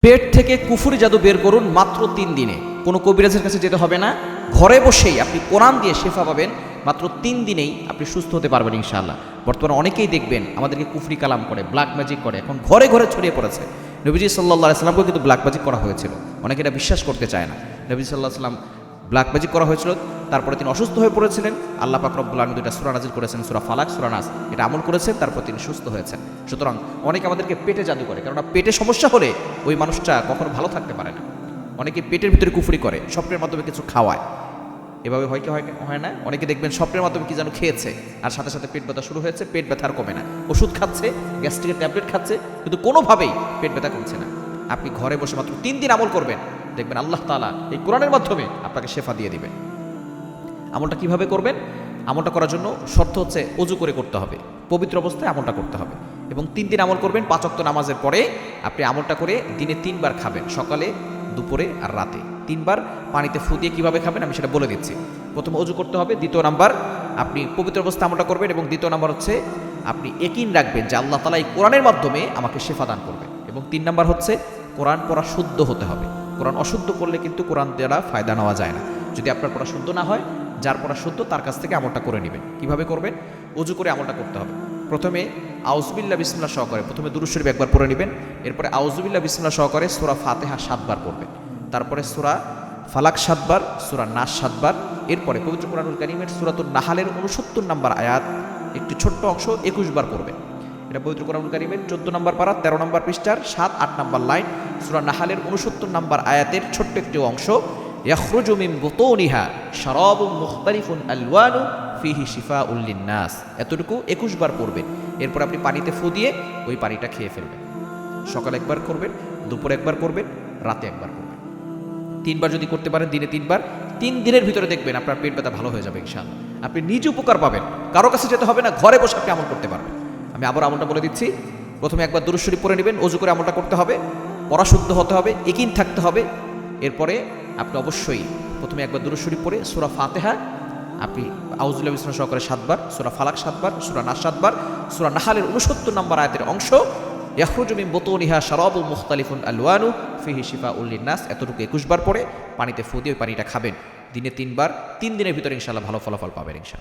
পেট থেকে কুফরি জাদু বের করুন মাত্র 3 দিনে। কোনো কবিরাজের কাছে যেতে হবে না, ঘরে বসেই আপনি কোরআন দিয়ে শেফা পাবেন। মাত্র 3 দিনেই আপনি সুস্থ হতে পারবেন ইনশাআল্লাহ। বর্তমানে অনেকেই দেখবেন আমাদেরকে কুফরি কালাম করে, ব্ল্যাক ম্যাজিক করে, এখন ঘরে ঘরে ছড়িয়ে পড়েছে। নবীজি সাল্লাল্লাহু আলাইহি সাল্লামকে কিন্তু ব্ল্যাক ম্যাজিক করা হয়েছিল, অনেকে এটা বিশ্বাস করতে চায় না। নবী সাল্লাল্লাহু আলাইহি সাল্লাম ব্ল্যাক ম্যাজিক করা হয়েছিল, তারপরে তিনি অসুস্থ হয়ে পড়েছিলেন। আল্লাহ পাক রব্বুল আলামিন দুইটা সূরা নাজিল করেছেন, সূরা ফালাক, সূরা নাস, এটা আমল করেছেন, তারপর তিনি সুস্থ হয়েছেন। সুতরাং অনেকে আমাদেরকে পেটে জাদু করে, কারণ পেটে সমস্যা হলে ওই মানুষটা কখনো ভালো থাকতে পারে না। অনেকে পেটের ভিতরে কুফরি করে, স্বপ্নের মাধ্যমে কিছু খাওয়ায়, এভাবে হয় কি হয় না? অনেকে দেখবেন স্বপ্নের মাধ্যমে কি যেন খেয়েছে, আর সাথে সাথে পেট ব্যথা শুরু হয়েছে, পেট ব্যথার কমে না, ওষুধ খাচ্ছে, গ্যাস্ট্রিকের ট্যাবলেট খাচ্ছে, কিন্তু কোনোভাবেই পেট ব্যথা কমছে না। আপনি ঘরে বসে মাত্র 3 দিন আমল করবেন, দেখবেন আল্লাহ তাআলা এই কোরআনের মাধ্যমে আপনাকে শেফা দিয়ে দিবেন। আমলটা কিভাবে করবেন? আমলটা করার জন্য শর্ত হচ্ছে ওযু করে করতে হবে, পবিত্র অবস্থায় আমলটা করতে হবে, এবং 3 দিন আমল করবেন। 5 ওয়াক্ত নামাজের পরে আপনি আমলটা করে দিনে 3 বার খাবেন, সকালে, দুপুরে আর রাতে 3 বার। পানিতে ফু দিয়ে কীভাবে খাবেন আমি সেটা বলে দিচ্ছি। প্রথমে ওযু করতে হবে, দ্বিতীয় নাম্বার আপনি পবিত্র অবস্থায় আমলটা করবেন, এবং দ্বিতীয় নাম্বার হচ্ছে আপনি ইয়াকিন রাখবেন যে আল্লাহ তাআলা এই কোরআনের মাধ্যমে আমাকে শেফা দান করবেন, এবং 3 নাম্বার হচ্ছে কোরআন পড়া শুদ্ধ হতে হবে। কোরআন অশুদ্ধ করলে কিন্তু কোরআন দ্বারা ফায়দা নেওয়া যায় না। যদি আপনার পড়া শুদ্ধ না হয়, যার পড়া শুদ্ধ তার কাছ থেকে আমলটা করে নেবেন। কিভাবে করবেন? ওযু করে আমলটা করতে হবে। প্রথমে আউযুবিল্লাহ বিসমিল্লাহ সহকারে প্রথমে দুরূদ শরীফ একবার পড়ে নেবেন, এরপরে আউযুবিল্লাহ বিসমিল্লাহ সহকারে সূরা ফাতিহা 7 বার পড়বেন, তারপরে সূরা ফালাক 7 বার, সূরা নাস 7 বার, এরপরে পবিত্র কোরআনুল কারীমের সূরাতুন নাহালের 69 নম্বর আয়াত একটি ছোট্ট অংশ 21 বার পড়বেন। এটা পবিত্র কোরআনুল কারীমের 14 নম্বর পারা 13 নম্বর পৃষ্ঠার 7-8 নম্বর লাইন, সূরা নাহালের 69 নম্বর আয়াতের ছোট্ট একটি অংশ, ইয়াখরুজু মিন বুতুনিহা শারাবুম মুখতালিফুন আলওয়ানু ফিহি শিফাউল লিন্নাস, এতটুকু 21 বার পড়বেন। এরপর আপনি পানিতে ফু দিয়ে ওই পানিটা খেয়ে ফেলবেন। সকালে একবার করবেন, দুপুরে একবার করবেন, রাতে একবার করবেন। 3 বার যদি করতে পারেন, দিনে 3 বার, 3 দিনের ভিতরে দেখবেন আপনার পেট ব্যথা ভালো হয়ে যাবে ইনশাআল্লাহ। আপনি নিজে উপকার পাবেন, কারো কাছে যেতে হবে না, ঘরে বসে আপনি আমল করতে পারবেন। আমি আবার আমলটা বলে দিচ্ছি। প্রথমে একবার দুরূদ শরীফ পড়ে নেবেন, ওযু করে আমলটা করতে হবে, পড়া শুদ্ধ হতে হবে, ইয়াকিন থাকতে হবে। এরপরে আপনি অবশ্যই প্রথমে একবার দুরূদ শরীফ পড়ে সূরা ফাতিহা আপনি আউযুবিল্লাহি বিসমিল্লাহ সহকারে 7 বার, সূরা ফালাক 7 বার, সূরা নাস 7 বার, সূরা নাহালের 69 নম্বর আয়াতের অংশ, ইয়াখরুজু মিন বুতুনিহা শারাবুম মুখতালিফুন আলওয়ানু ফিহি শিফাউল লিন্নাস, এতটুকু 21 বার পড়ে পানিতে ফু দিয়ে ওই পানিটা খাবেন দিনে 3 বার। 3 দিনের ভিতরে ইনশাআল্লাহ ভালো ফলাফল পাবেন ইনশাআল্লাহ।